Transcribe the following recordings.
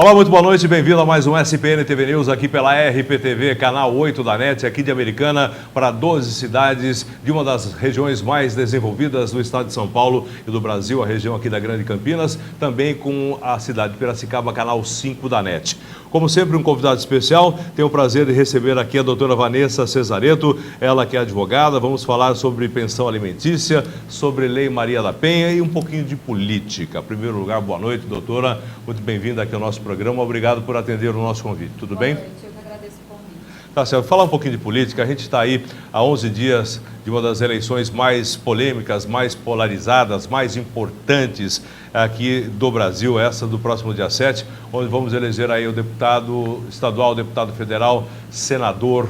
Olá, muito boa noite, bem-vindo a mais um SPN TV News aqui pela RPTV, canal 8 da NET, aqui de Americana, para 12 cidades de uma das regiões mais desenvolvidas do estado de São Paulo e do Brasil, a região aqui da Grande Campinas, também com a cidade de Piracicaba, canal 5 da NET. Como sempre, um convidado especial, tenho o prazer de receber aqui a doutora Vanessa Cesareto, ela que é advogada. Vamos falar sobre pensão alimentícia, sobre Lei Maria da Penha e um pouquinho de política. Em primeiro lugar, boa noite, doutora, muito bem-vinda aqui ao nosso programa, obrigado por atender o nosso convite, tudo bem? Boa noite, eu que agradeço o convite. Tá certo, falar um pouquinho de política, a gente está aí há 11 dias de uma das eleições mais polêmicas, mais polarizadas, mais importantes aqui do Brasil, essa do próximo dia 7, onde vamos eleger aí o deputado estadual, deputado federal, senador,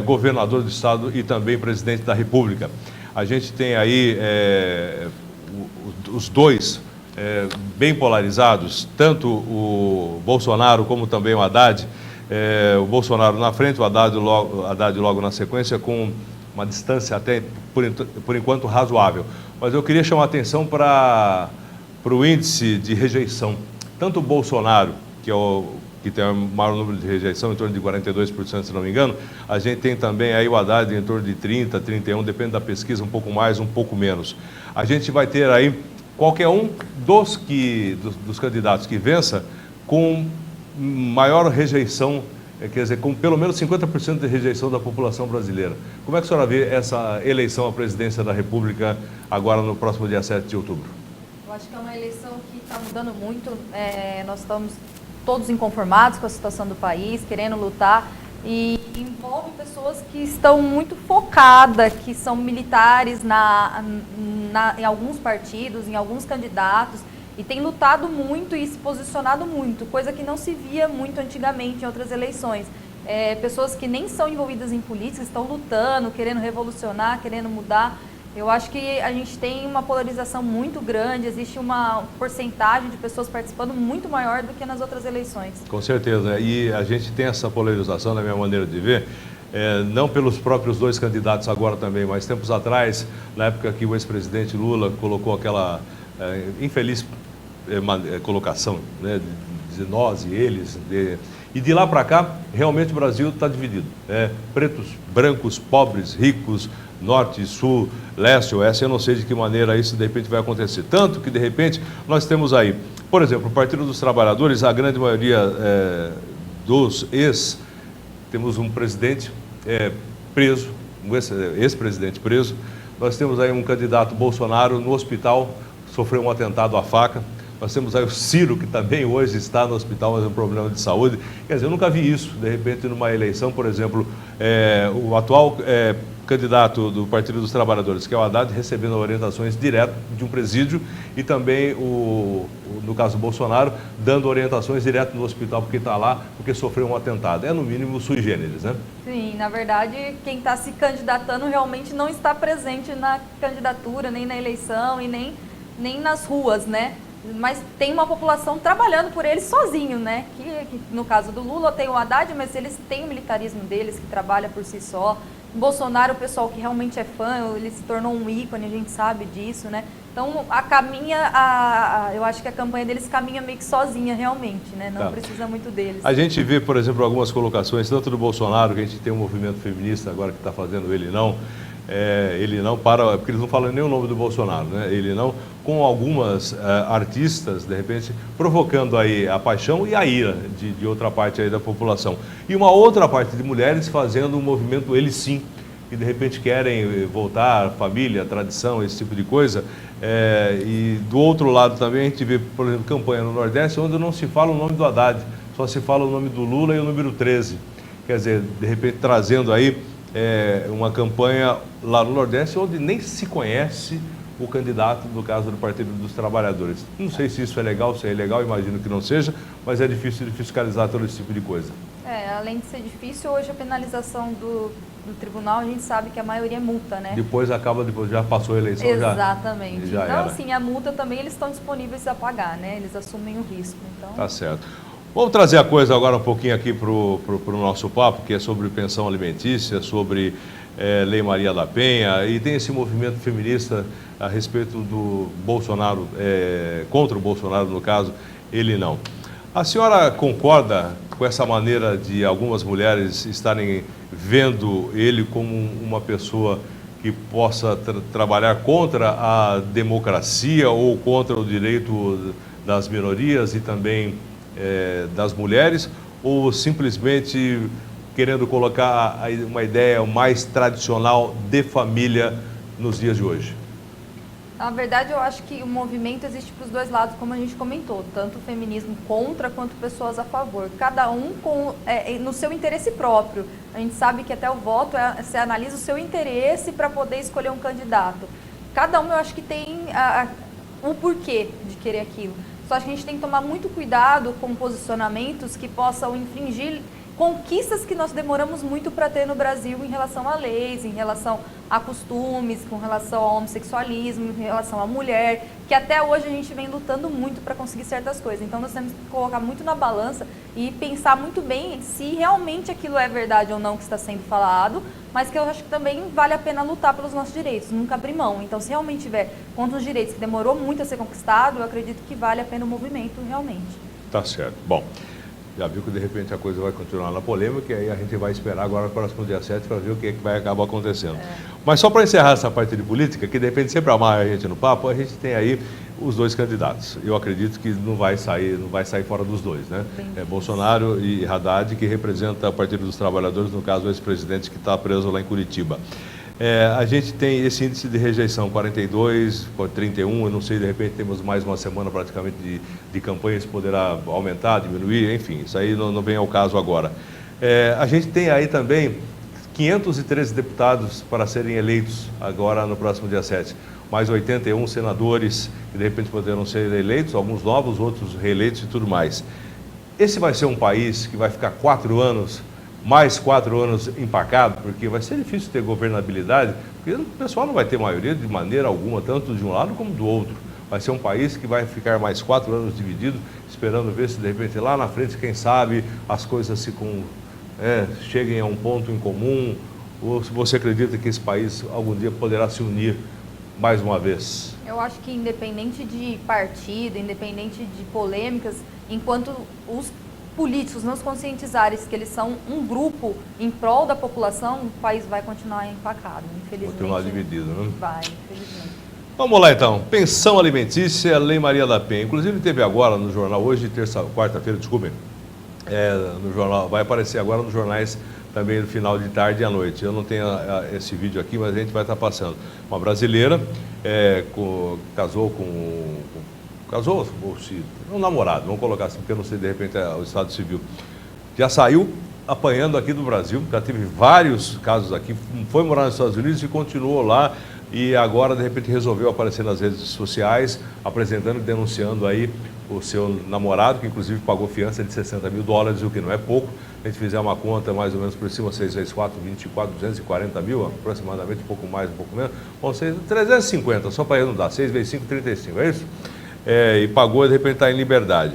governador do estado e também presidente da República. A gente tem aí os dois bem polarizados, tanto o Bolsonaro como também o Haddad. O Bolsonaro na frente, o Haddad logo na sequência, com uma distância até, por enquanto, razoável. Mas eu queria chamar a atenção para o índice de rejeição. Tanto o Bolsonaro, que tem o maior número de rejeição, em torno de 42%, se não me engano, a gente tem também aí o Haddad em torno de 30%, 31%, depende da pesquisa, um pouco mais, um pouco menos. A gente vai ter aí qualquer um dos candidatos que vença com maior rejeição, quer dizer, com pelo menos 50% de rejeição da população brasileira. Como é que a senhora vê essa eleição à presidência da República agora no próximo dia 7 de outubro? Eu acho que é uma eleição que está mudando muito. Nós estamos todos inconformados com a situação do país, querendo lutar, e envolve pessoas que estão muito focadas, que são militares em alguns partidos, em alguns candidatos, e tem lutado muito e se posicionado muito, coisa que não se via muito antigamente em outras eleições. Pessoas que nem são envolvidas em política estão lutando, querendo revolucionar, querendo mudar. Eu acho que a gente tem uma polarização muito grande, existe uma porcentagem de pessoas participando muito maior do que nas outras eleições. Com certeza, e a gente tem essa polarização, na minha maneira de ver, não pelos próprios dois candidatos agora também, mas tempos atrás, na época que o ex-presidente Lula colocou aquela infeliz colocação, né, de nós e eles, e de lá para cá, realmente o Brasil está dividido. Pretos, brancos, pobres, ricos, norte, sul, leste, oeste, eu não sei de que maneira isso de repente vai acontecer. Tanto que de repente nós temos aí, por exemplo, o Partido dos Trabalhadores, a grande maioria dos temos um presidente preso, um ex-presidente preso, nós temos aí um candidato Bolsonaro no hospital, sofreu um atentado à faca. Nós temos aí o Ciro, que também hoje está no hospital, mas é um problema de saúde. Quer dizer, eu nunca vi isso, de repente, numa eleição, por exemplo, o atual candidato do Partido dos Trabalhadores, que é o Haddad, recebendo orientações direto de um presídio, e também, no caso Bolsonaro, dando orientações direto no hospital, porque está lá, porque sofreu um atentado. É, no mínimo, sui generis, né? Sim, na verdade, quem está se candidatando realmente não está presente na candidatura, nem na eleição e nem nas ruas, né? Mas tem uma população trabalhando por eles sozinho, né? Que no caso do Lula tem o Haddad, mas eles têm o militarismo deles, que trabalha por si só. Bolsonaro, o pessoal que realmente é fã, ele se tornou um ícone, a gente sabe disso, né? Então, eu acho que a campanha deles caminha meio que sozinha, realmente, né? Não precisa muito deles. A gente vê, por exemplo, algumas colocações, tanto do Bolsonaro, que a gente tem um movimento feminista agora que está fazendo ele não, porque eles não falam nem o nome do Bolsonaro, né? Ele não, com algumas artistas, de repente, provocando aí a paixão e a ira de outra parte aí da população. E uma outra parte de mulheres fazendo um movimento ele sim, que de repente querem voltar, família, tradição, esse tipo de coisa. E do outro lado também a gente vê, por exemplo, campanha no Nordeste, onde não se fala o nome do Haddad, só se fala o nome do Lula e o número 13. Quer dizer, de repente trazendo aí uma campanha lá no Nordeste, onde nem se conhece o candidato, no caso do Partido dos Trabalhadores. Não sei se isso é legal, se é ilegal, imagino que não seja, mas é difícil de fiscalizar todo esse tipo de coisa. Além de ser difícil, hoje a penalização do tribunal, a gente sabe que a maioria é multa, né? Depois já passou a eleição. Exatamente. Já então, era. assim, a multa também eles estão disponíveis a pagar, né? Eles assumem o risco. Então... Tá certo. Vamos trazer a coisa agora um pouquinho aqui para o nosso papo, que é sobre pensão alimentícia, sobre Lei Maria da Penha, e tem esse movimento feminista a respeito do Bolsonaro, contra o Bolsonaro, no caso, ele não. A senhora concorda com essa maneira de algumas mulheres estarem vendo ele como uma pessoa que possa trabalhar contra a democracia ou contra o direito das minorias e também das mulheres, ou simplesmente querendo colocar uma ideia mais tradicional de família nos dias de hoje? Na verdade, eu acho que o movimento existe para os dois lados, como a gente comentou, tanto o feminismo contra quanto pessoas a favor. Cada um no seu interesse próprio. A gente sabe que até o voto, você analisa o seu interesse para poder escolher um candidato. Cada um, eu acho que tem o porquê de querer aquilo. Só que a gente tem que tomar muito cuidado com posicionamentos que possam infringir conquistas que nós demoramos muito para ter no Brasil em relação a leis, em relação a costumes, com relação ao homossexualismo, em relação à mulher, que até hoje a gente vem lutando muito para conseguir certas coisas. Então nós temos que colocar muito na balança e pensar muito bem se realmente aquilo é verdade ou não que está sendo falado, mas que eu acho que também vale a pena lutar pelos nossos direitos, nunca abrir mão. Então se realmente tiver contra os direitos que demorou muito a ser conquistado, eu acredito que vale a pena o movimento realmente. Tá certo. Bom, já viu que de repente a coisa vai continuar na polêmica e aí a gente vai esperar agora no próximo dia 7 para ver o que vai acabar acontecendo. Mas só para encerrar essa parte de política, que de repente sempre amarra a gente no papo, a gente tem aí os dois candidatos. Eu acredito que não vai sair fora dos dois, né? Bolsonaro e Haddad, que representa o Partido dos Trabalhadores, no caso o ex-presidente que está preso lá em Curitiba. A gente tem esse índice de rejeição, 42, 31, eu não sei, de repente temos mais uma semana praticamente de campanha, isso poderá aumentar, diminuir, enfim, isso aí não vem ao caso agora. A gente tem aí também 513 deputados para serem eleitos agora no próximo dia 7, mais 81 senadores que de repente poderão ser eleitos, alguns novos, outros reeleitos e tudo mais. Esse vai ser um país que vai ficar 4 anos, mais 4 anos empacado, porque vai ser difícil ter governabilidade, porque o pessoal não vai ter maioria de maneira alguma, tanto de um lado como do outro. Vai ser um país que vai ficar mais 4 anos dividido, esperando ver se de repente lá na frente, quem sabe, as coisas cheguem a um ponto em comum, ou se você acredita que esse país algum dia poderá se unir mais uma vez? Eu acho que independente de partido, independente de polêmicas, enquanto os políticos não se conscientizarem que eles são um grupo em prol da população, o país vai continuar empacado, infelizmente. Continuar dividido, né? Vai, infelizmente. Vamos lá então, pensão alimentícia, Lei Maria da Penha. Inclusive teve agora no jornal, hoje, quarta-feira, desculpem, no jornal, vai aparecer agora nos jornais também no final de tarde e à noite. Eu não tenho esse vídeo aqui, mas a gente vai estar passando. Uma brasileira casou ou se um namorado, vamos colocar assim, porque eu não sei, de repente, o Estado Civil. Já saiu apanhando aqui do Brasil, já teve vários casos aqui, foi morar nos Estados Unidos e continuou lá, e agora, de repente, resolveu aparecer nas redes sociais, apresentando e denunciando aí o seu namorado, que inclusive pagou fiança de $60 mil, o que não é pouco. A gente fizer uma conta mais ou menos por cima, 6 vezes 4, 24, 240 mil, aproximadamente, um pouco mais, um pouco menos. Vão ser 350, só para arredondar, 6 vezes 5, 35, é isso? E pagou e de repente está em liberdade.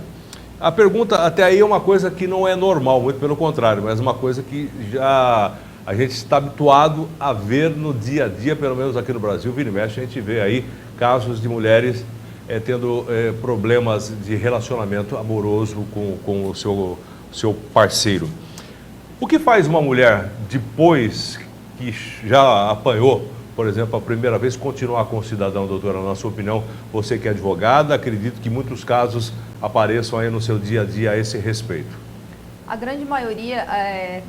A pergunta até aí é uma coisa que não é normal, muito pelo contrário, mas uma coisa que já a gente está habituado a ver no dia a dia, pelo menos aqui no Brasil, vira e mexe, a gente vê aí casos de mulheres tendo problemas de relacionamento amoroso com o seu parceiro. O que faz uma mulher, depois que já apanhou, por exemplo, a primeira vez, continuar com o cidadão, doutora? Na sua opinião, você que é advogada, acredito que muitos casos apareçam aí no seu dia a dia a esse respeito. A grande maioria,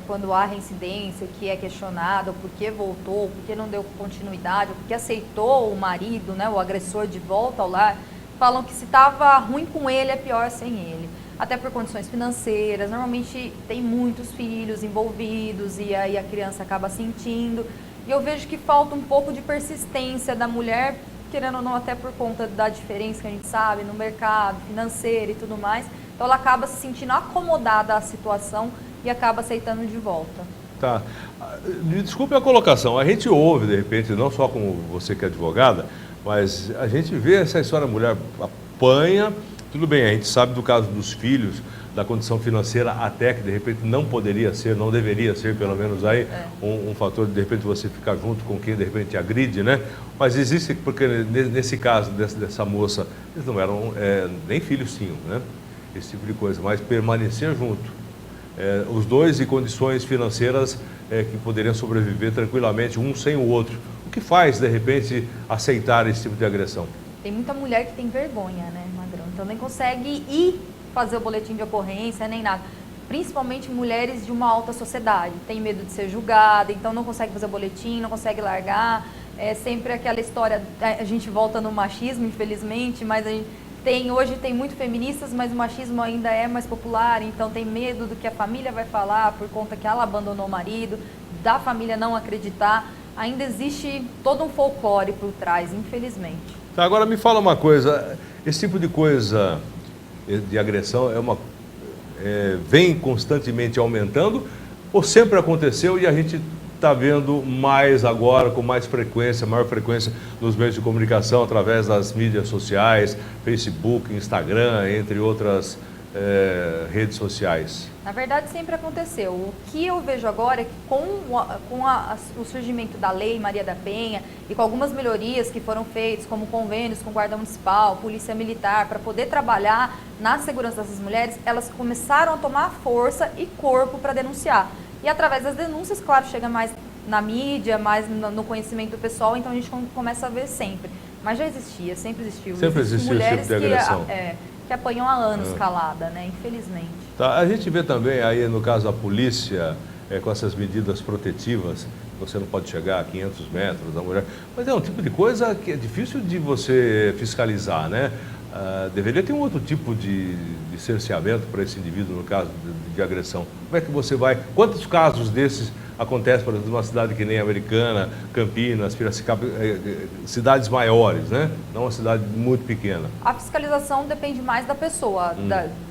quando há reincidência, que é questionada, o porquê voltou, o porquê não deu continuidade, o porquê aceitou o marido, né, o agressor de volta ao lar, falam que se estava ruim com ele, é pior sem ele. Até por condições financeiras, normalmente tem muitos filhos envolvidos e aí a criança acaba sentindo. E eu vejo que falta um pouco de persistência da mulher, querendo ou não, até por conta da diferença que a gente sabe no mercado financeiro e tudo mais. Então ela acaba se sentindo acomodada à situação e acaba aceitando de volta. Tá. Desculpe a colocação, a gente ouve, de repente, não só como você que é advogada, mas a gente vê essa história, a mulher apanha, tudo bem, a gente sabe do caso dos filhos, da condição financeira, até que de repente não poderia ser, não deveria ser, pelo menos aí, um fator de repente você ficar junto com quem de repente agride, né? Mas existe, porque nesse caso dessa moça, eles não eram, nem filhos tinham, né? esse tipo de coisa, mas permanecer junto. Os dois em condições financeiras que poderiam sobreviver tranquilamente, um sem o outro. O que faz, de repente, aceitar esse tipo de agressão? Tem muita mulher que tem vergonha, né, Magrão? Então nem consegue ir fazer o boletim de ocorrência, nem nada. Principalmente mulheres de uma alta sociedade. Tem medo de ser julgada, então não consegue fazer o boletim, não consegue largar. É sempre aquela história, a gente volta no machismo, infelizmente, mas hoje tem muito feministas, mas o machismo ainda é mais popular, então tem medo do que a família vai falar por conta que ela abandonou o marido, da família não acreditar. Ainda existe todo um folclore por trás, infelizmente. Tá, agora me fala uma coisa, esse tipo de coisa de agressão vem constantemente aumentando ou sempre aconteceu e a gente está vendo mais agora, com mais frequência, maior frequência nos meios de comunicação, através das mídias sociais, Facebook, Instagram, entre outras redes sociais? Na verdade, sempre aconteceu. O que eu vejo agora é que com o surgimento da Lei Maria da Penha e com algumas melhorias que foram feitas, como convênios com Guarda Municipal, Polícia Militar, para poder trabalhar na segurança dessas mulheres, elas começaram a tomar força e corpo para denunciar. E através das denúncias, claro, chega mais na mídia, mais no conhecimento do pessoal, então a gente começa a ver sempre. Mas já existia, sempre existiu. Sempre existiu esse tipo de agressão. Que apanham há anos calada, né? Infelizmente. Tá, a gente vê também aí, no caso da polícia, com essas medidas protetivas, você não pode chegar a 500 metros da mulher, mas é um tipo de coisa que é difícil de você fiscalizar, né? Deveria ter um outro tipo de cerceamento para esse indivíduo no caso de agressão. Como é que você vai... Quantos casos desses acontecem, por exemplo, numa cidade que nem Americana, Campinas, Piracicaba, cidades maiores, né? Não uma cidade muito pequena. A fiscalização depende mais da pessoa,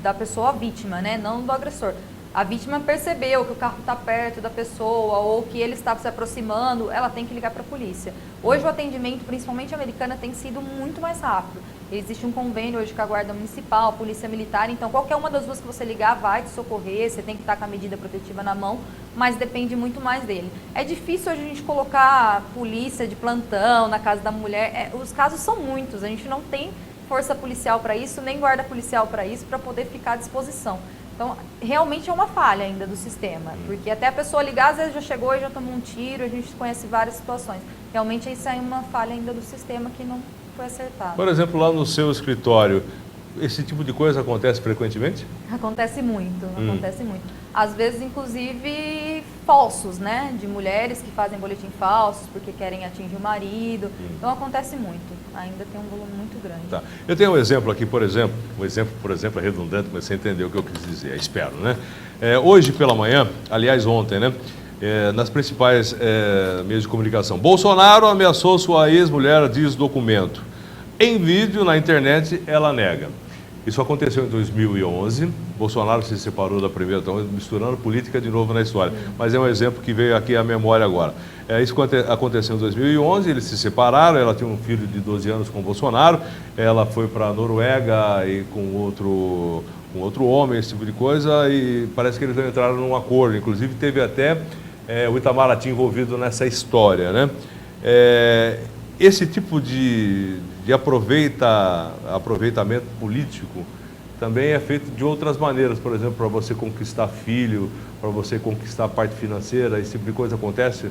da pessoa vítima, né? Não do agressor. A vítima percebeu que o carro está perto da pessoa ou que ele está se aproximando, ela tem que ligar para a polícia. Hoje o atendimento, principalmente Americana, tem sido muito mais rápido. Existe um convênio hoje com a Guarda Municipal, a Polícia Militar, então qualquer uma das duas que você ligar vai te socorrer, você tem que estar com a medida protetiva na mão, mas depende muito mais dele. É difícil hoje a gente colocar polícia de plantão na casa da mulher, os casos são muitos, a gente não tem força policial para isso, nem guarda policial para isso, para poder ficar à disposição. Então, realmente é uma falha ainda do sistema, porque até a pessoa ligar, às vezes já chegou e já tomou um tiro, a gente conhece várias situações. Realmente isso é uma falha ainda do sistema que não foi acertado. Por exemplo, lá no seu escritório, esse tipo de coisa acontece frequentemente? Acontece muito, acontece muito. Às vezes, inclusive, falsos, né? De mulheres que fazem boletim falsos porque querem atingir o marido. Então, acontece muito. Ainda tem um volume muito grande. Tá. Eu tenho um exemplo aqui, por exemplo, é redundante, mas você entendeu o que eu quis dizer, espero, né? Hoje pela manhã, aliás, ontem, né? Nas principais meios de comunicação, Bolsonaro ameaçou sua ex-mulher, diz documento. Em vídeo, na internet, ela nega. Isso aconteceu em 2011, Bolsonaro se separou da primeira, então misturando política de novo na história. Mas é um exemplo que veio aqui à memória agora. Isso aconteceu em 2011, eles se separaram, ela tinha um filho de 12 anos com Bolsonaro, ela foi para a Noruega e com outro homem, esse tipo de coisa, e parece que eles entraram num acordo, inclusive teve até o Itamaraty envolvido nessa história, né? Esse tipo de aproveitamento político também é feito de outras maneiras, por exemplo, para você conquistar filho, para você conquistar a parte financeira, esse tipo de coisa acontece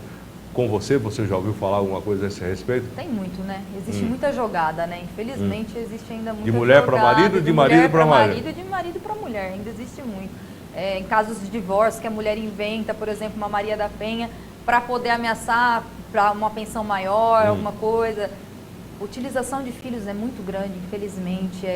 com você? Você já ouviu falar alguma coisa a esse respeito? Tem muito, né? Existe muita jogada, né? Infelizmente existe ainda muita jogada. De mulher para marido, de marido para marido. De marido para mulher, ainda existe muito. Em casos de divórcio, que a mulher inventa, por exemplo, uma Maria da Penha, para poder ameaçar para uma pensão maior, alguma coisa. A utilização de filhos é muito grande, infelizmente.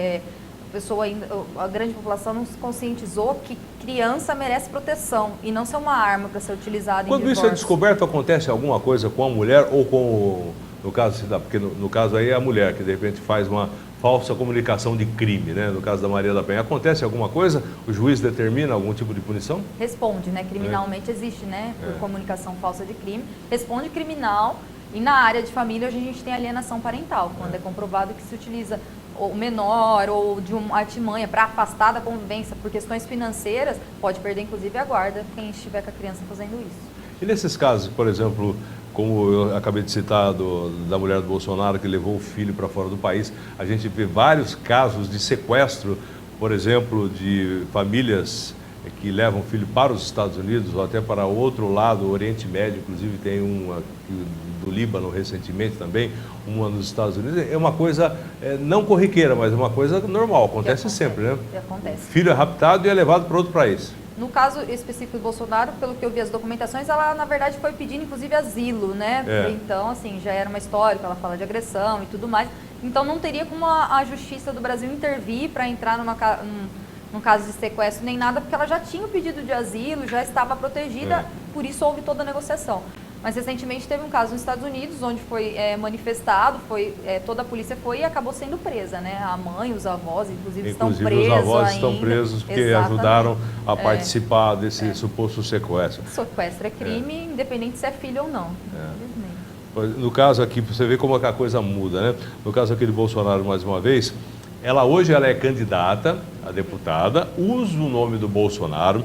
A grande população não se conscientizou que criança merece proteção e não ser uma arma para ser utilizada em divórcio. Quando isso é descoberto, acontece alguma coisa com a mulher ou com no caso, porque no caso aí é a mulher que de repente faz uma falsa comunicação de crime, né? No caso da Maria da Penha, acontece alguma coisa? O juiz determina algum tipo de punição? Responde, né? Criminalmente existe, né? Por comunicação falsa de crime. Responde criminal. E na área de família, hoje a gente tem alienação parental, quando é comprovado que se utiliza o menor ou de uma artimanha para afastar da convivência por questões financeiras, pode perder inclusive a guarda quem estiver com a criança fazendo isso. E nesses casos, por exemplo, como eu acabei de citar da mulher do Bolsonaro que levou o filho para fora do país, a gente vê vários casos de sequestro por exemplo, de famílias que levam filho para os Estados Unidos ou até para outro lado, o Oriente Médio, inclusive tem uma do Líbano recentemente também, uma nos Estados Unidos. É uma coisa não corriqueira, mas é uma coisa normal, acontece sempre, né? Acontece. Filho é raptado e é levado para outro país. No caso específico do Bolsonaro, pelo que eu vi as documentações, ela na verdade foi pedindo inclusive asilo, né? Então, assim, já era uma história que ela fala de agressão e tudo mais. Então não teria como a Justiça do Brasil intervir para entrar num caso de sequestro nem nada, porque ela já tinha o pedido de asilo, já estava protegida, por isso houve toda a negociação. Mas recentemente teve um caso nos Estados Unidos, onde foi manifestado, toda a polícia foi e acabou sendo presa, né? A mãe, os avós, inclusive estão presos. Os avós estão presos porque ajudaram a participar desse suposto sequestro. Sequestro é crime, independente se é filho ou não, infelizmente. No caso aqui, você vê como a coisa muda, né? No caso aqui de Bolsonaro, mais uma vez, hoje ela é candidata a deputada, usa o nome do Bolsonaro.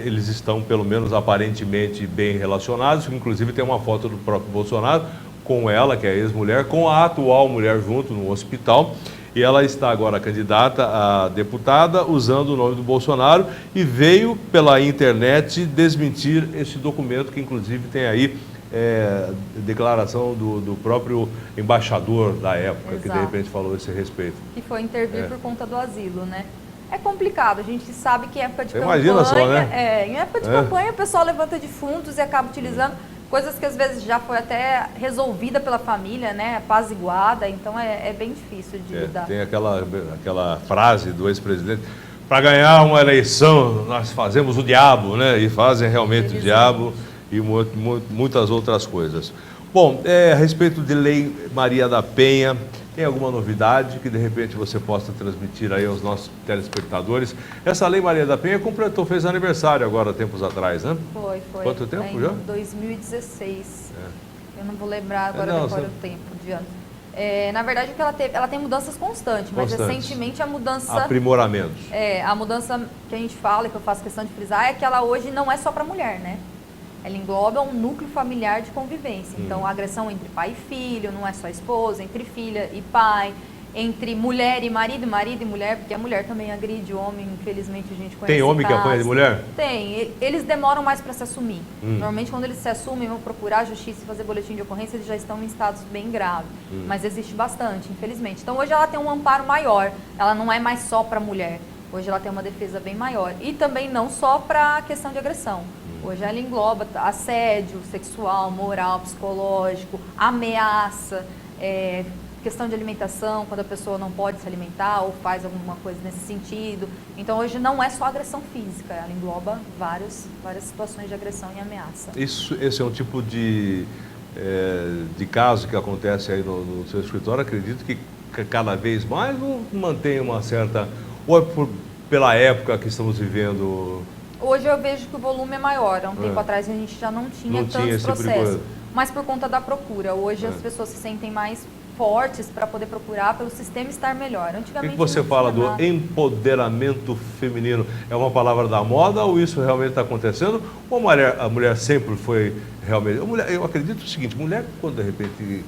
Eles estão, pelo menos aparentemente, bem relacionados. Inclusive tem uma foto do próprio Bolsonaro com ela, que é ex-mulher, com a atual mulher junto no hospital. E ela está agora candidata a deputada usando o nome do Bolsonaro e veio pela internet desmentir esse documento que inclusive tem aí declaração do próprio embaixador da época, que de repente falou esse respeito. Que foi intervir por conta do asilo, né? É complicado, a gente sabe que em época de campanha, imagina só, né? Em época de campanha o pessoal levanta defuntos e acaba utilizando coisas que às vezes já foi até resolvida pela família, né? Apaziguada, então é bem difícil de lidar. Tem aquela frase do ex-presidente: para ganhar uma eleição nós fazemos o diabo, né? E fazem realmente o diabo e muitas outras coisas. Bom, a respeito de Lei Maria da Penha, tem alguma novidade que de repente você possa transmitir aí aos nossos telespectadores? Essa Lei Maria da Penha fez aniversário agora, tempos atrás, né? Foi. Quanto tempo já? Em 2016. Eu não vou lembrar agora o tempo de ano. Na verdade, ela tem mudanças constantes, mas recentemente a mudança... Aprimoramentos. A mudança que a gente fala, que eu faço questão de frisar, é que ela hoje não é só para mulher, né? Ela engloba um núcleo familiar de convivência. Então, a agressão entre pai e filho, não é só esposa, entre filha e pai, entre mulher e marido e mulher, porque a mulher também agride o homem, infelizmente a gente conhece. Tem homem que apanha de mulher? Tem. Eles demoram mais para se assumir. Normalmente, quando eles se assumem, vão procurar a justiça e fazer boletim de ocorrência, eles já estão em estados bem graves. Mas existe bastante, infelizmente. Então, hoje ela tem um amparo maior. Ela não é mais só para mulher. Hoje ela tem uma defesa bem maior. E também não só para a questão de agressão. Hoje ela engloba assédio sexual, moral, psicológico, ameaça, questão de alimentação, quando a pessoa não pode se alimentar ou faz alguma coisa nesse sentido. Então hoje não é só agressão física, ela engloba várias situações de agressão e ameaça. Esse é um tipo de caso que acontece aí no seu escritório, acredito que cada vez mais mantém uma certa... Ou é pela época que estamos vivendo... Hoje eu vejo que o volume é maior. Há um tempo atrás a gente já não tinha tantos processos. Mas por conta da procura. Hoje as pessoas se sentem mais fortes para poder procurar pelo sistema estar melhor. Antigamente, o que você fala do empoderamento feminino? É uma palavra da moda ou isso realmente está acontecendo? Ou a mulher sempre foi realmente... Eu acredito o seguinte, mulher quando de repente...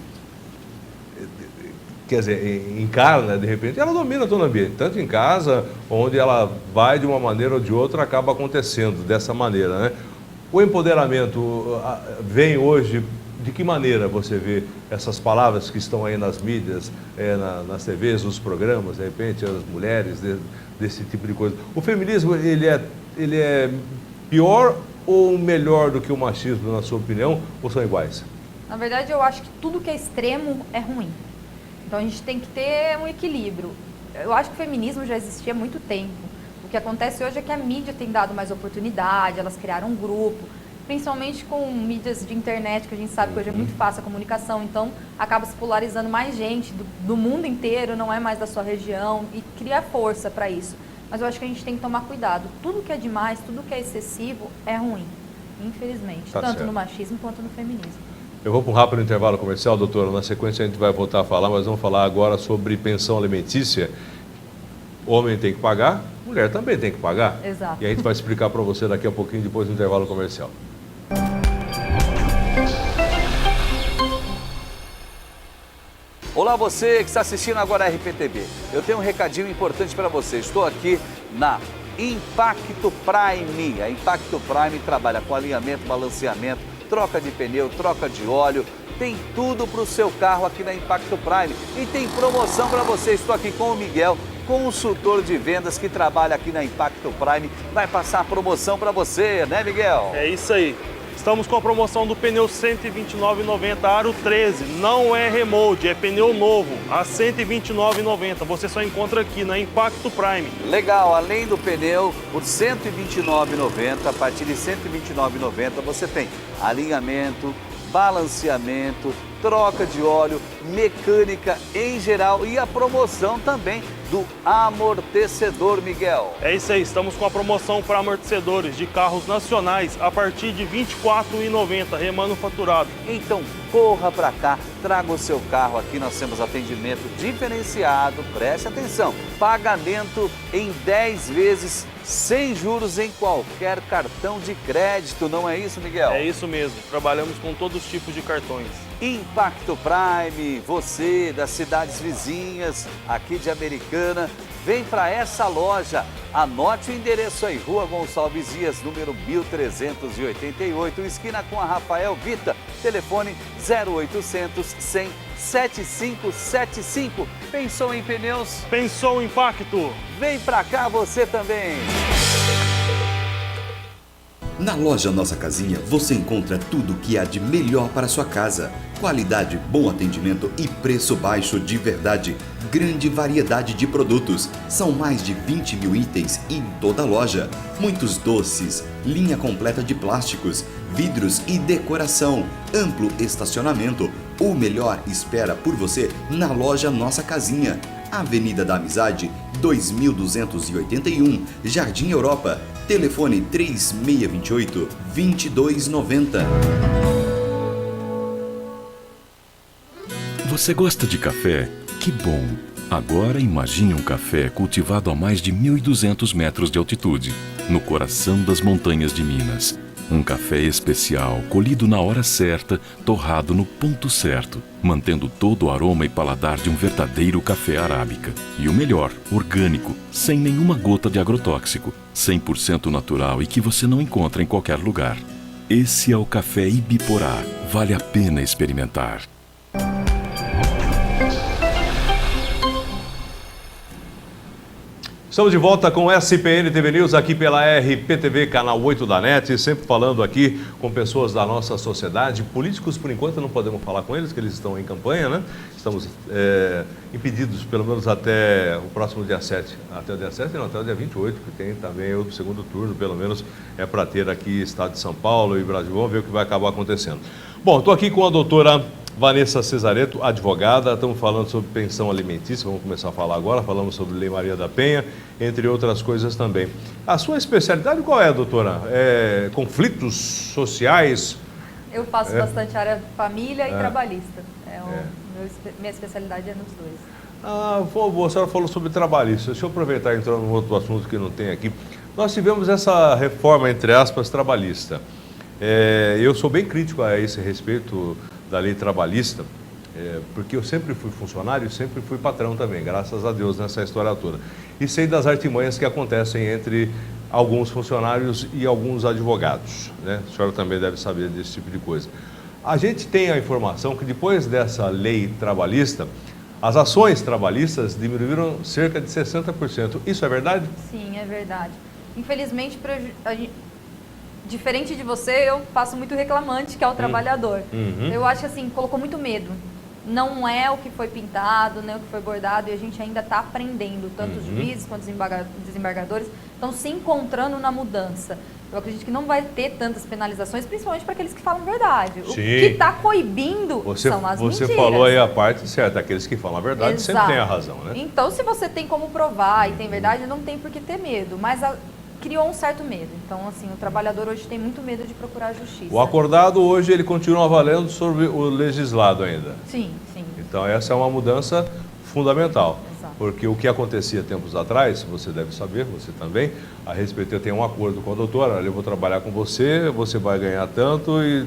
Quer dizer, encarna, de repente, ela domina todo o ambiente, tanto em casa, onde ela vai de uma maneira ou de outra, acaba acontecendo dessa maneira, né? O empoderamento vem hoje, de que maneira você vê essas palavras que estão aí nas mídias, nas TVs, nos programas, de repente, as mulheres, desse tipo de coisa. O feminismo, ele é pior ou melhor do que o machismo, na sua opinião, ou são iguais? Na verdade, eu acho que tudo que é extremo é ruim. Então a gente tem que ter um equilíbrio. Eu acho que o feminismo já existia há muito tempo. O que acontece hoje é que a mídia tem dado mais oportunidade, elas criaram um grupo, principalmente com mídias de internet, que a gente sabe que hoje é muito fácil a comunicação, então acaba se polarizando mais gente do mundo inteiro, não é mais da sua região, e cria força para isso. Mas eu acho que a gente tem que tomar cuidado. Tudo que é demais, tudo que é excessivo é ruim, infelizmente, tanto no machismo quanto no feminismo. Eu vou para um rápido intervalo comercial, doutora. Na sequência a gente vai voltar a falar, mas vamos falar agora sobre pensão alimentícia. Homem tem que pagar, mulher também tem que pagar. Exato. E a gente vai explicar para você daqui a pouquinho, depois do intervalo comercial. Olá você que está assistindo agora a RPTV. Eu tenho um recadinho importante para você. Estou aqui na Impacto Prime. A Impacto Prime trabalha com alinhamento, balanceamento, troca de pneu, troca de óleo. Tem tudo para o seu carro aqui na Impacto Prime. E tem promoção para você. Estou aqui com o Miguel, consultor de vendas que trabalha aqui na Impacto Prime. Vai passar a promoção para você, né, Miguel? É isso aí. Estamos com a promoção do pneu R$ 129,90 aro 13. Não é remold, é pneu novo, a R$ 129,90. Você só encontra aqui na Impacto Prime. Legal, além do pneu, por R$ 129,90, a partir de R$ 129,90 você tem alinhamento, balanceamento, troca de óleo, mecânica em geral e a promoção também do amortecedor, Miguel. É isso aí, estamos com a promoção para amortecedores de carros nacionais a partir de R$ 24,90, remanufaturado. Então corra para cá, traga o seu carro aqui, nós temos atendimento diferenciado, preste atenção, pagamento em 10 vezes sem juros em qualquer cartão de crédito, não é isso, Miguel? É isso mesmo, trabalhamos com todos os tipos de cartões. Impacto Prime, você das cidades vizinhas, aqui de Americana, vem para essa loja. Anote o endereço aí, Rua Gonçalves Dias, número 1388, esquina com a Rafael Vita, telefone 0800 100 7575. Pensou em pneus? Pensou em Impacto? Vem pra cá você também! Na loja Nossa Casinha você encontra tudo o que há de melhor para sua casa. Qualidade, bom atendimento e preço baixo de verdade. Grande variedade de produtos. São mais de 20 mil itens em toda a loja. Muitos doces, linha completa de plásticos, vidros e decoração. Amplo estacionamento. O melhor espera por você na loja Nossa Casinha. Avenida da Amizade, 2281, Jardim Europa. Telefone 3628-2290. Você gosta de café? Que bom! Agora imagine um café cultivado a mais de 1.200 metros de altitude, no coração das montanhas de Minas. Um café especial, colhido na hora certa, torrado no ponto certo, mantendo todo o aroma e paladar de um verdadeiro café arábica. E o melhor, orgânico, sem nenhuma gota de agrotóxico, 100% natural e que você não encontra em qualquer lugar. Esse é o café Ibiporá. Vale a pena experimentar. Estamos de volta com SPN TV News aqui pela RPTV, canal 8 da NET, sempre falando aqui com pessoas da nossa sociedade. Políticos, por enquanto, não podemos falar com eles, que eles estão em campanha, né? Estamos impedidos, pelo menos até o próximo dia 7. Até o dia 7 não, até o dia 28, que tem também o segundo turno, pelo menos é para ter aqui Estado de São Paulo e Brasil. Vamos ver o que vai acabar acontecendo. Bom, estou aqui com a doutora Vanessa Cesareto, advogada. Estamos falando sobre pensão alimentícia, vamos começar a falar agora. Falamos sobre Lei Maria da Penha, entre outras coisas também. A sua especialidade qual é, doutora? Conflitos sociais? Eu faço bastante área família e trabalhista. Minha especialidade é nos dois. A senhora falou sobre trabalhista. Deixa eu aproveitar e entrar num outro assunto que não tem aqui. Nós tivemos essa reforma, entre aspas, trabalhista. Eu sou bem crítico a esse respeito da lei trabalhista, porque eu sempre fui funcionário e sempre fui patrão também, graças a Deus, nessa história toda. E sei das artimanhas que acontecem entre alguns funcionários e alguns advogados, né? A senhora também deve saber desse tipo de coisa. A gente tem a informação que depois dessa lei trabalhista, as ações trabalhistas diminuíram cerca de 60%. Isso é verdade? Sim, é verdade. Infelizmente, diferente de você, eu faço muito reclamante, que é o trabalhador. Eu acho que assim, colocou muito medo. Não é o que foi pintado, nem o que foi bordado, e a gente ainda está aprendendo. Tanto os juízes quanto os desembargadores estão se encontrando na mudança. Eu acredito que não vai ter tantas penalizações, principalmente para aqueles que falam a verdade. Sim. O que está coibindo são as mentiras. Você falou aí a parte certa, aqueles que falam a verdade. Exato. Sempre têm a razão, né? Então, se você tem como provar e tem verdade, não tem por que ter medo. Mas criou um certo medo. Então, assim, o trabalhador hoje tem muito medo de procurar a justiça. O acordado hoje, ele continua valendo sobre o legislado ainda. Sim, sim. Então, essa é uma mudança fundamental. Exato. Porque o que acontecia tempos atrás, você deve saber, você também, a respeito, eu tenho um acordo com a doutora, eu vou trabalhar com você, você vai ganhar tanto e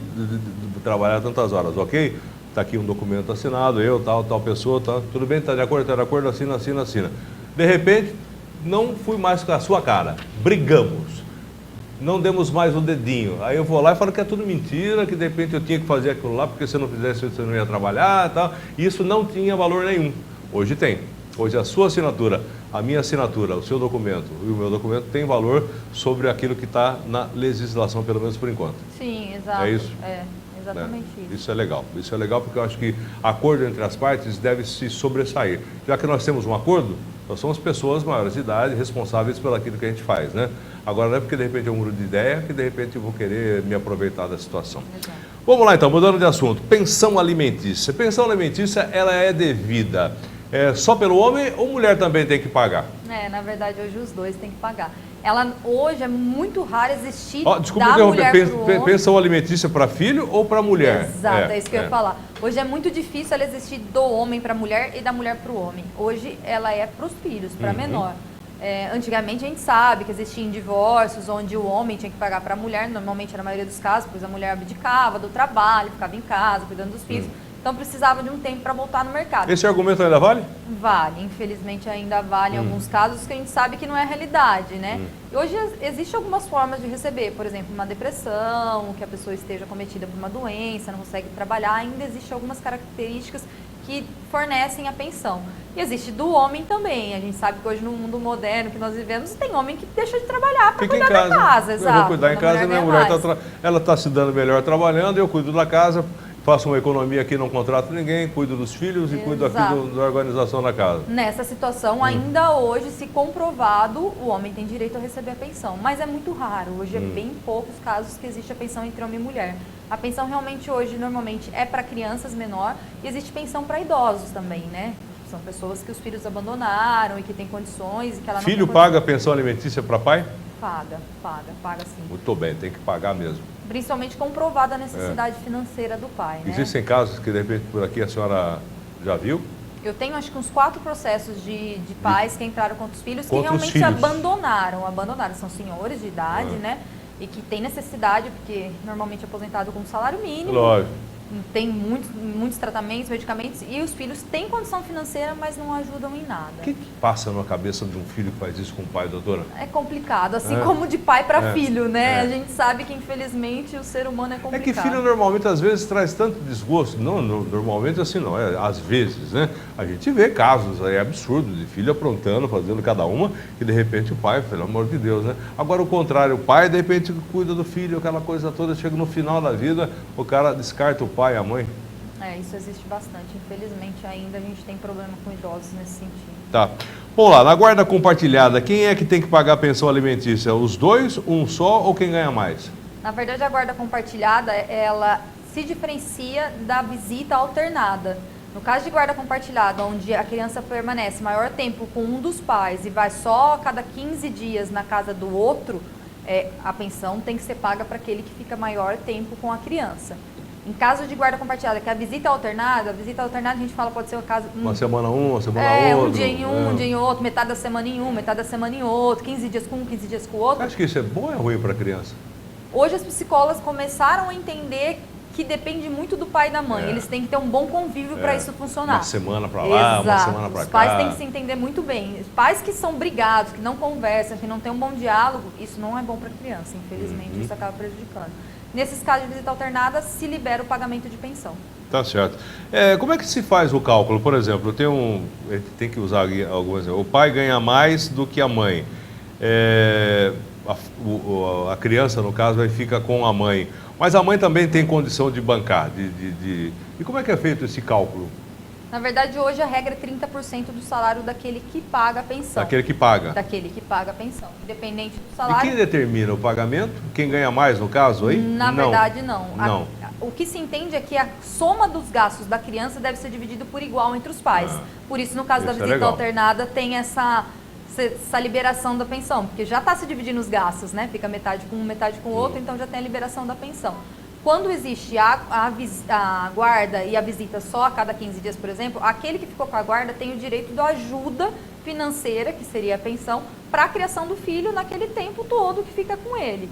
trabalhar tantas horas, ok? está aqui um documento assinado, eu, tal pessoa, tudo bem, está de acordo, assina. De repente, não fui mais com a sua cara, brigamos, não demos mais o dedinho. Aí eu vou lá e falo que é tudo mentira, que de repente eu tinha que fazer aquilo lá, porque se eu não fizesse isso, você não ia trabalhar e tal. E isso não tinha valor nenhum. Hoje tem. Hoje a sua assinatura, a minha assinatura, o seu documento e o meu documento tem valor sobre aquilo que está na legislação, pelo menos por enquanto. Sim, exato. É isso? É, exatamente isso. Isso é legal. Isso é legal porque eu acho que acordo entre as partes deve se sobressair. Já que nós temos um acordo, nós somos pessoas maiores de idade, responsáveis pelo aquilo que a gente faz, né? Agora não é porque de repente eu mudo de ideia que de repente eu vou querer me aproveitar da situação. Exato. Vamos lá então, mudando de assunto. Pensão alimentícia. Pensão alimentícia, ela é devida só pelo homem ou mulher também tem que pagar? Na verdade, hoje os dois têm que pagar. Ela hoje é muito raro existir desculpa da interromper, mulher pro homem. pensão alimentícia para filho ou para mulher? Exato, é isso que eu ia falar. Hoje é muito difícil ela existir do homem para a mulher e da mulher para o homem. Hoje ela é para os filhos, para menor. Antigamente a gente sabe que existiam divórcios onde o homem tinha que pagar para a mulher, normalmente na maioria dos casos, pois a mulher abdicava do trabalho, ficava em casa, cuidando dos filhos. Então precisava de um tempo para voltar no mercado. Esse argumento ainda vale? Vale, infelizmente ainda vale em alguns casos que a gente sabe que não é a realidade, né? E hoje existem algumas formas de receber, por exemplo, uma depressão, que a pessoa esteja cometida por uma doença, não consegue trabalhar, ainda existem algumas características que fornecem a pensão. E existe do homem também, a gente sabe que hoje no mundo moderno que nós vivemos, tem homem que deixa de trabalhar para cuidar da casa, exato. Eu vou cuidar em casa, minha mulher ela está se dando melhor trabalhando, eu cuido da casa, faço uma economia aqui, não contrato ninguém, cuido dos filhos e cuido aqui da organização da casa. Nessa situação, ainda hoje, se comprovado, o homem tem direito a receber a pensão. Mas é muito raro, hoje é bem poucos casos que existe a pensão entre homem e mulher. A pensão realmente hoje, normalmente, é para crianças menor e existe pensão para idosos também, né? São pessoas que os filhos abandonaram e que têm condições e que ela não Filho paga pensão alimentícia para pai? Paga sim. Muito bem, tem que pagar mesmo. Principalmente comprovada a necessidade financeira do pai, né? Existem casos que, de repente, por aqui a senhora já viu? Eu tenho, acho que uns 4 processos de pais que entraram contra os filhos que contra realmente abandonaram. São senhores de idade, né? E que têm necessidade, porque normalmente é aposentado com salário mínimo. Lógico. Tem muitos tratamentos, medicamentos, e os filhos têm condição financeira, mas não ajudam em nada. O que passa na cabeça de um filho que faz isso com o pai, doutora? É complicado, assim como de pai para filho, né? A gente sabe que, infelizmente, o ser humano é complicado. É que filho, normalmente, às vezes, traz tanto desgosto. Não, normalmente, assim, não. Às vezes, né? A gente vê casos aí absurdos de filho aprontando, fazendo cada uma, que, de repente, o pai, pelo amor de Deus, né? Agora, o contrário, o pai, de repente, cuida do filho, aquela coisa toda, chega no final da vida, o cara descarta o pai e a mãe. Isso existe bastante. Infelizmente, ainda a gente tem problema com idosos nesse sentido. Tá. Vamos lá, na guarda compartilhada, quem é que tem que pagar a pensão alimentícia? Os dois, um só ou quem ganha mais? Na verdade, a guarda compartilhada, ela se diferencia da visita alternada. No caso de guarda compartilhada, onde a criança permanece maior tempo com um dos pais e vai só a cada 15 dias na casa do outro, a pensão tem que ser paga para aquele que fica maior tempo com a criança. Em caso de guarda compartilhada, que é a visita alternada a gente fala pode ser o caso... Uma semana uma semana outra. Um dia em um dia em outro, metade da semana em um, metade da semana em outro, 15 dias com um, 15 dias com o outro. Acho que isso é bom ou é ruim para a criança? Hoje as psicólogas começaram a entender que depende muito do pai e da mãe. Eles têm que ter um bom convívio para isso funcionar. Uma semana para lá, uma semana para cá. Os pais têm que se entender muito bem. Os pais que são brigados, que não conversam, que não têm um bom diálogo, isso não é bom para a criança. Infelizmente, isso acaba prejudicando. Nesses casos de visita alternada, se libera o pagamento de pensão. Tá certo. Como é que se faz o cálculo? Por exemplo, a gente tem que usar algumas... O pai ganha mais do que a mãe. A criança, no caso, aí fica com a mãe. Mas a mãe também tem condição de bancar. E como é que é feito esse cálculo? Na verdade, hoje a regra é 30% do salário daquele que paga a pensão. Daquele que paga? Daquele que paga a pensão, independente do salário. E quem determina o pagamento? Quem ganha mais, no caso, aí? Na verdade, não. Não. O que se entende é que a soma dos gastos da criança deve ser dividida por igual entre os pais. Por isso, no caso da visita alternada, tem essa liberação da pensão, porque já está se dividindo os gastos, né? Fica metade com um, metade com o outro, então já tem a liberação da pensão. Quando existe a guarda e a visita só a cada 15 dias, por exemplo, aquele que ficou com a guarda tem o direito da ajuda financeira, que seria a pensão, para a criação do filho naquele tempo todo que fica com ele.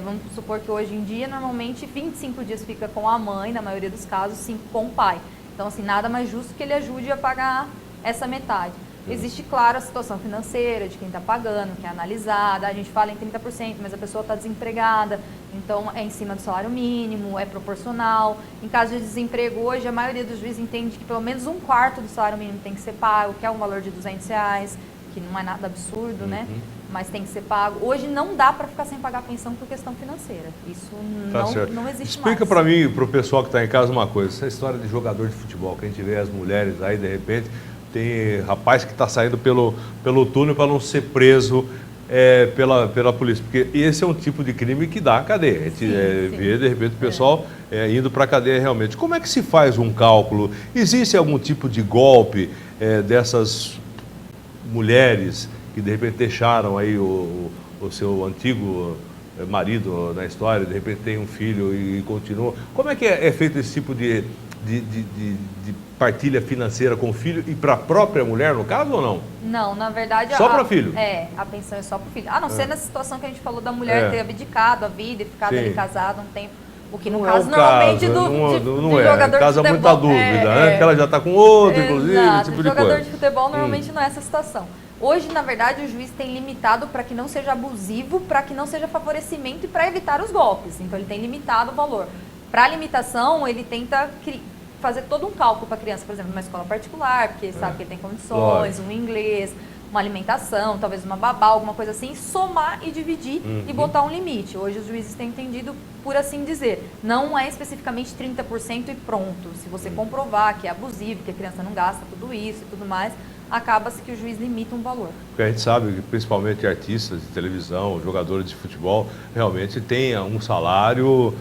Vamos supor que hoje em dia, normalmente, 25 dias fica com a mãe, na maioria dos casos, 5 com o pai. Então, assim, nada mais justo que ele ajude a pagar essa metade. Existe, claro, a situação financeira de quem está pagando, que é analisada. A gente fala em 30%, mas a pessoa está desempregada, então é em cima do salário mínimo, é proporcional. Em caso de desemprego, hoje a maioria dos juízes entende que pelo menos 1/4 do salário mínimo tem que ser pago, que é um valor de R$200, que não é nada absurdo, né? Mas tem que ser pago. Hoje não dá para ficar sem pagar pensão por questão financeira. Isso não existe mais. Explica para mim e para o pessoal que está em casa uma coisa. Essa história de jogador de futebol, que a gente vê as mulheres aí, de repente, tem rapaz que está saindo pelo túnel para não ser preso pela polícia. Porque esse é um tipo de crime que dá cadeia. A gente vê, de repente, o pessoal indo para a cadeia realmente. Como é que se faz um cálculo? Existe algum tipo de golpe dessas mulheres que de repente deixaram aí o seu antigo marido na história, de repente tem um filho e continua? Como é que é feito esse tipo de partilha financeira com o filho e para a própria mulher, no caso, ou não? Não, na verdade... Só para filho? A pensão é só para o filho. A não ser na situação que a gente falou da mulher ter abdicado a vida e ficado ali casada um tempo. O que no caso, normalmente, do jogador de casa futebol... muita dúvida, né? Que ela já está com outro, inclusive, esse tipo de coisa. Jogador de futebol normalmente não é essa situação. Hoje, na verdade, o juiz tem limitado para que não seja abusivo, para que não seja favorecimento e para evitar os golpes. Então, ele tem limitado o valor. Para a limitação, ele tenta fazer todo um cálculo para a criança, por exemplo, numa escola particular, porque sabe que ele tem condições, um inglês, uma alimentação, talvez uma babá, alguma coisa assim, somar e dividir e botar um limite. Hoje os juízes têm entendido, por assim dizer, não é especificamente 30% e pronto. Se você comprovar que é abusivo, que a criança não gasta tudo isso e tudo mais, acaba-se que o juiz limita um valor. Porque a gente sabe que principalmente artistas de televisão, jogadores de futebol, realmente têm um salário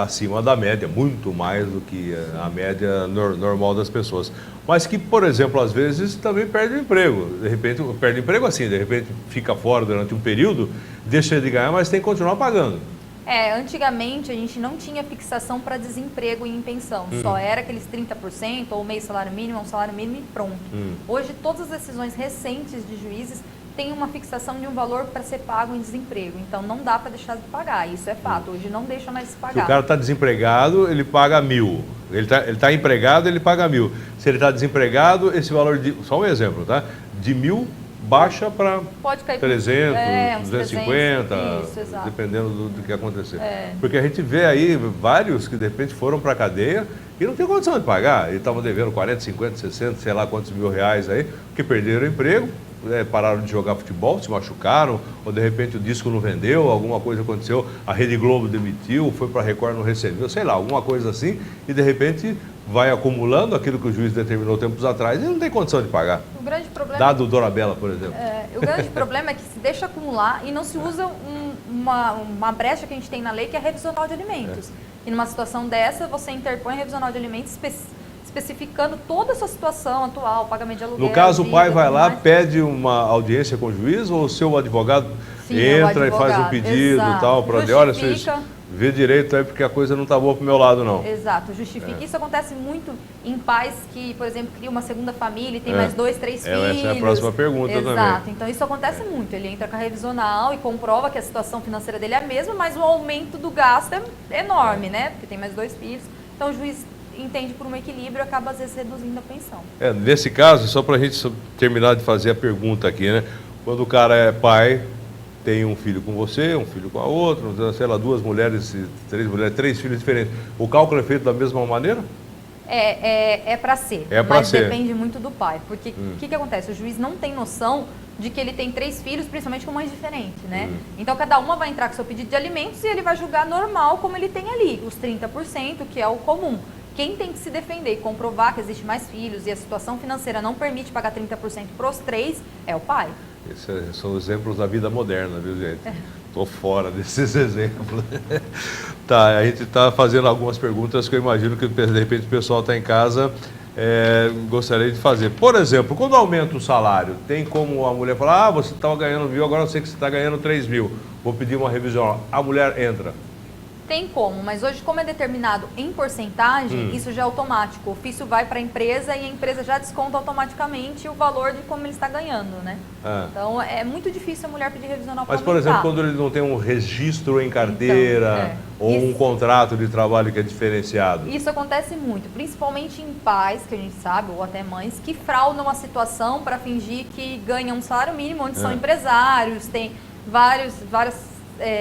acima da média, muito mais do que a média normal das pessoas. Mas que, por exemplo, às vezes também perde o emprego. De repente, perde o emprego assim, de repente fica fora durante um período, deixa de ganhar, mas tem que continuar pagando. Antigamente a gente não tinha fixação para desemprego e em pensão, só era aqueles 30% ou meio salário mínimo, um salário mínimo e pronto. Hoje todas as decisões recentes de juízes têm uma fixação de um valor para ser pago em desemprego, então não dá para deixar de pagar, isso é fato, hoje não deixa mais de pagar. Se o cara está desempregado, ele paga 1.000, ele tá empregado, ele paga 1.000. Se ele está desempregado, esse valor, só um exemplo, tá? De 1.000 baixa para 300, 250, dependendo do que acontecer. Porque a gente vê aí vários que de repente foram para a cadeia e não tem condição de pagar. E estavam devendo 40, 50, 60, sei lá quantos mil reais aí, porque perderam o emprego, pararam de jogar futebol, se machucaram, ou de repente o disco não vendeu, alguma coisa aconteceu, a Rede Globo demitiu, foi para a Record, não recebeu, sei lá, alguma coisa assim, e de repente vai acumulando aquilo que o juiz determinou tempos atrás e não tem condição de pagar. O grande problema... Dado Dorabella, por exemplo. O grande problema é que se deixa acumular e não se usa uma brecha que a gente tem na lei, que é revisional de alimentos. E numa situação dessa, você interpõe revisional de alimentos especificando toda a sua situação atual, pagamento de aluguel... No caso, o pai vai lá, pede uma audiência com o juiz ou o seu advogado entra e faz um pedido e tal, para dizer, olha, vocês vê direito aí porque a coisa não está boa pro meu lado, não. Exato, justifica. Isso acontece muito em pais que, por exemplo, criam uma segunda família e tem mais 2, 3 filhos. Essa é a próxima pergunta também. Exato, então isso acontece muito. Ele entra com a revisional e comprova que a situação financeira dele é a mesma, mas o aumento do gasto é enorme, né? Porque tem mais 2 filhos. Então o juiz entende por um equilíbrio e acaba, às vezes, reduzindo a pensão. Nesse caso, só para a gente terminar de fazer a pergunta aqui, né? Quando o cara é pai, tem um filho com você, um filho com a outra, sei lá, 2 mulheres, 3 mulheres, 3 filhos diferentes. O cálculo é feito da mesma maneira? É para ser, mas depende muito do pai. Porque o que acontece? O juiz não tem noção de que ele tem 3 filhos, principalmente com mães diferentes, né? Então, cada uma vai entrar com seu pedido de alimentos e ele vai julgar normal como ele tem ali, os 30%, que é o comum. Quem tem que se defender e comprovar que existe mais filhos e a situação financeira não permite pagar 30% para os 3 é o pai. Esses são exemplos da vida moderna, viu, gente? Estou fora desses exemplos. Tá, a gente está fazendo algumas perguntas que eu imagino que, de repente, o pessoal está em casa gostaria de fazer. Por exemplo, quando aumenta o salário, tem como a mulher falar, você estava ganhando 1.000, agora eu sei que você está ganhando 3.000, vou pedir uma revisão. A mulher entra. Tem como, mas hoje, como é determinado em porcentagem, isso já é automático. O ofício vai para a empresa e a empresa já desconta automaticamente o valor de como ele está ganhando, né? Então, é muito difícil a mulher pedir revisional para Mas, por exemplo, quando ele não tem um registro em carteira ou um contrato de trabalho que é diferenciado. Isso acontece muito, principalmente em pais, que a gente sabe, ou até mães, que fraudam a situação para fingir que ganham um salário mínimo, onde são empresários, tem vários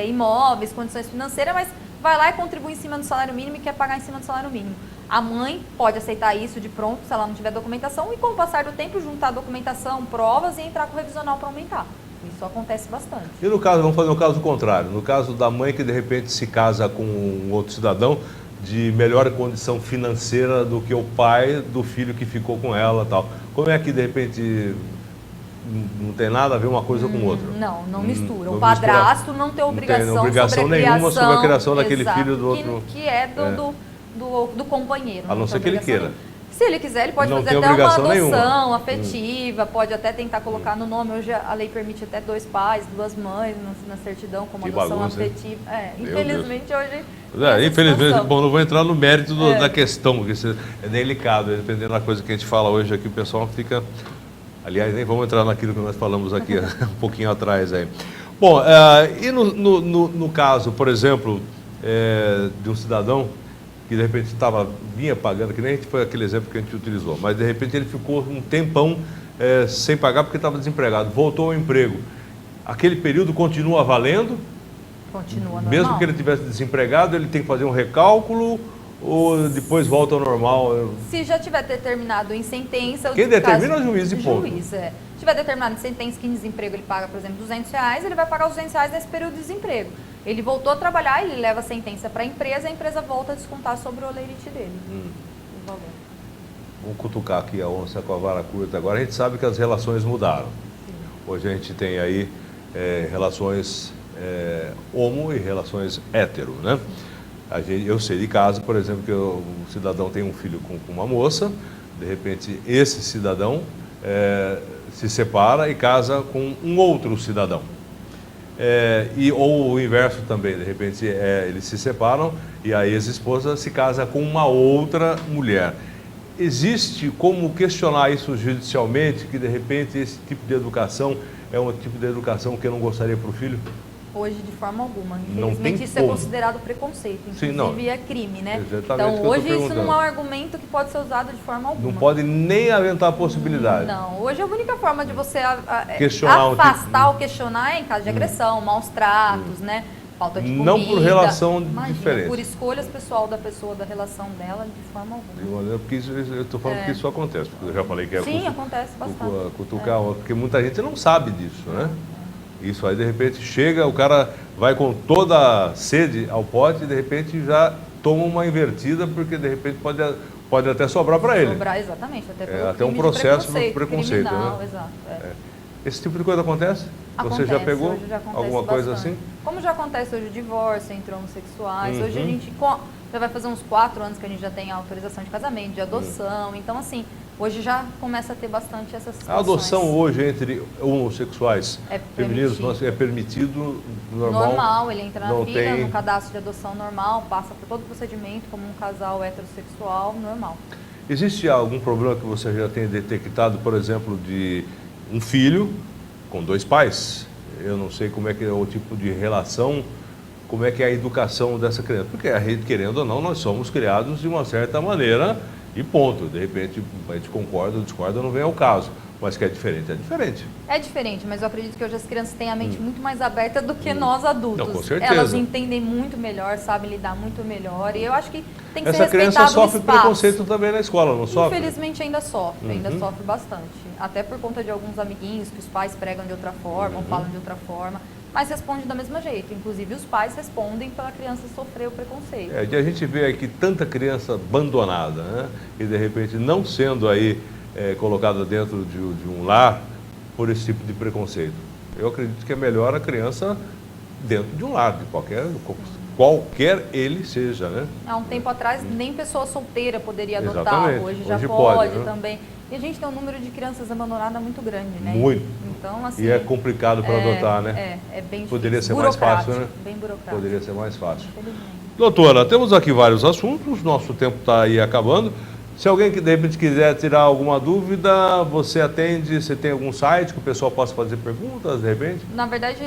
imóveis, condições financeiras, mas vai lá e contribui em cima do salário mínimo e quer pagar em cima do salário mínimo. A mãe pode aceitar isso de pronto, se ela não tiver documentação, e com o passar do tempo juntar documentação, provas e entrar com o revisional para aumentar. Isso acontece bastante. E no caso, vamos fazer um caso contrário, no caso da mãe que de repente se casa com um outro cidadão de melhor condição financeira do que o pai do filho que ficou com ela, tal. Como é que de repente não tem nada a ver uma coisa com outra? Não mistura. O padrasto não tem obrigação, sobre a nenhuma sobre a criação criação, daquele filho do outro. Que é do companheiro. A não ser que ele queira. Se ele quiser, ele pode Não fazer tem até uma obrigação adoção nenhuma. afetiva, pode até tentar colocar no nome. Hoje a lei permite até 2 pais, 2 mães na certidão como Que adoção bagunça, hein? afetiva. Infelizmente hoje. Infelizmente, bom, não vou entrar no mérito da questão, porque isso é delicado, dependendo da coisa que a gente fala hoje aqui, o pessoal fica. Aliás, nem vamos entrar naquilo que nós falamos aqui um pouquinho atrás aí. Bom, e no caso, por exemplo, de um cidadão que de repente vinha pagando, que nem foi aquele exemplo que a gente utilizou, mas de repente ele ficou um tempão sem pagar porque estava desempregado, voltou ao emprego. Aquele período continua valendo? Continua normal. Mesmo que ele tivesse desempregado, ele tem que fazer um recálculo ou depois volta ao normal? Se já tiver determinado em sentença... Quem determina é o juiz, de ponto. Se tiver determinado em sentença que em desemprego ele paga, por exemplo, R$200, ele vai pagar os R$200 nesse período de desemprego. Ele voltou a trabalhar, ele leva a sentença para a empresa volta a descontar sobre o olerite dele. O valor. Vamos cutucar aqui a onça com a vara curta. Agora a gente sabe que as relações mudaram. Sim. Hoje a gente tem aí relações homo e relações hétero, né? Eu sei de caso, por exemplo, que o cidadão tem um filho com uma moça, de repente esse cidadão se separa e casa com um outro cidadão. Ou o inverso também, de repente eles se separam e a ex-esposa se casa com uma outra mulher. Existe como questionar isso judicialmente, que de repente esse tipo de educação é um tipo de educação que eu não gostaria para o filho? Hoje, de forma alguma. Não tem Infelizmente, isso como. é considerado preconceito. Inclusive, Sim, não. é crime, né? Exatamente. Então, hoje isso não é um argumento que pode ser usado de forma alguma. Não pode nem aventar a possibilidade. Não. Hoje a única forma de você Questionar afastar ou questionar é em caso de agressão, maus tratos, né? Falta de comida. Não por relação diferente. Por escolhas pessoal da pessoa, da relação dela, de forma alguma. Porque eu estou falando que isso acontece, porque eu já falei que é Sim, acontece bastante. Cutucar, porque muita gente não sabe disso, né? Isso aí, de repente, chega, o cara vai com toda a sede ao pote e, de repente, já toma uma invertida, porque, de repente, pode até sobrar para ele. Sobrar, exatamente. Até um processo de preconceito, criminal, né? exato. Esse tipo de coisa acontece? Acontece, Você já pegou hoje já acontece alguma coisa bastante. assim? Como já acontece hoje o divórcio entre homossexuais, hoje a gente já vai fazer uns 4 anos que a gente já tem autorização de casamento, de adoção, então assim, hoje já começa a ter bastante essas situações. A adoção hoje entre homossexuais femininos é permitido, normal? Normal, ele entra na não fila, tem... no cadastro de adoção normal, passa por todo o procedimento como um casal heterossexual normal. Existe algum problema que você já tenha detectado, por exemplo, de um filho com 2 pais? Eu não sei como é que é o tipo de relação, como é que é a educação dessa criança. Porque, querendo ou não, nós somos criados de uma certa maneira e ponto. De repente, a gente concorda ou discorda, não vem ao caso. Mas que é diferente, é diferente. É diferente, mas eu acredito que hoje as crianças têm a mente muito mais aberta do que nós adultos. Não, com certeza. Elas entendem muito melhor, sabem lidar muito melhor. E eu acho que tem que Essa ser criança respeitado o sofre espaço. preconceito também na escola, não sofre? Infelizmente ainda sofre bastante. Até por conta de alguns amiguinhos que os pais pregam de outra forma, ou falam de outra forma, mas respondem do mesmo jeito. Inclusive os pais respondem pela criança sofrer o preconceito. A gente vê aqui tanta criança abandonada, né? E de repente não sendo aí colocada dentro de um lar por esse tipo de preconceito. Eu acredito que é melhor a criança dentro de um lar, de qualquer ele seja, né? Há um tempo atrás, nem pessoa solteira poderia adotar, Exatamente. hoje já Hoje pode né? também. E a gente tem um número de crianças abandonadas muito grande, né? Muito. Então, assim, E é complicado para adotar, né? É bem difícil. Poderia ser mais fácil, né? Bem burocrático. Poderia ser mais fácil. Infelizmente. Doutora, temos aqui vários assuntos, nosso tempo está aí acabando. Se alguém que de repente quiser tirar alguma dúvida, você atende, você tem algum site que o pessoal possa fazer perguntas, de repente? Na verdade,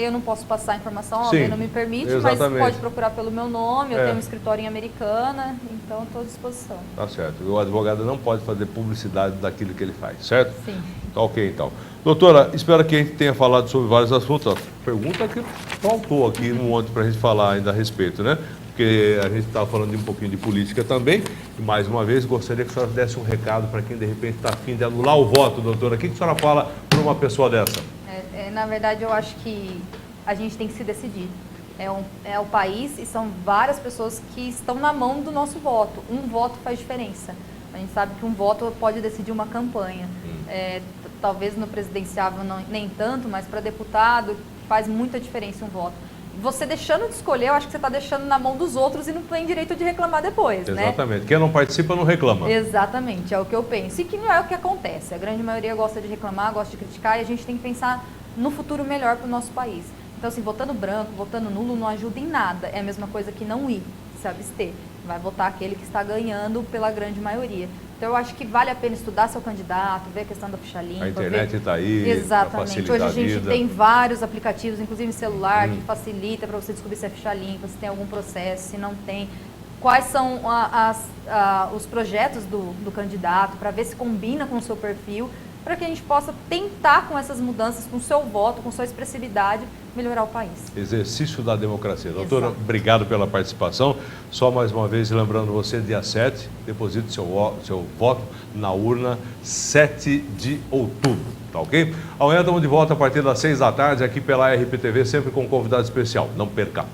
eu não posso passar a informação, a Sim, lei não me permite, exatamente. mas pode procurar pelo meu nome, eu É. tenho um escritório em Americana, então estou à disposição. Tá certo. O advogado não pode fazer publicidade daquilo que ele faz, certo? Sim. Tá ok, então. Doutora, espero que a gente tenha falado sobre vários assuntos. Ó, pergunta que faltou aqui um monte para a gente falar ainda a respeito, né? Porque a gente estava falando de um pouquinho de política também. E mais uma vez, gostaria que a senhora desse um recado para quem de repente está afim de anular o voto, doutora. O que a senhora fala para uma pessoa dessa? Na verdade, eu acho que a gente tem que se decidir. É o país e são várias pessoas que estão na mão do nosso voto. Um voto faz diferença. A gente sabe que um voto pode decidir uma campanha. Talvez no presidenciável nem tanto, mas para deputado faz muita diferença um voto. Você deixando de escolher, eu acho que você está deixando na mão dos outros e não tem direito de reclamar depois, né? Exatamente. Quem não participa não reclama. Exatamente, é o que eu penso. E que não é o que acontece. A grande maioria gosta de reclamar, gosta de criticar e a gente tem que pensar no futuro melhor para o nosso país. Então, assim, votando branco, votando nulo não ajuda em nada. É a mesma coisa que não ir, se abster. Vai votar aquele que está ganhando pela grande maioria. Então, eu acho que vale a pena estudar seu candidato, ver a questão da ficha limpa. A internet está aí para Exatamente. facilitar Hoje a a gente vida. tem vários aplicativos, inclusive em celular, que facilita para você descobrir se é ficha limpa, se tem algum processo, se não tem. Quais são os projetos do candidato, para ver se combina com o seu perfil, para que a gente possa tentar, com essas mudanças, com o seu voto, com sua expressividade, melhorar o país. Exercício da democracia. Doutora, Exato. obrigado pela participação. Só mais uma vez, lembrando você, dia 7, deposite seu voto na urna, 7 de outubro, tá ok? Amanhã estamos de volta a partir das 6 da tarde, aqui pela RPTV, sempre com um convidado especial. Não perca!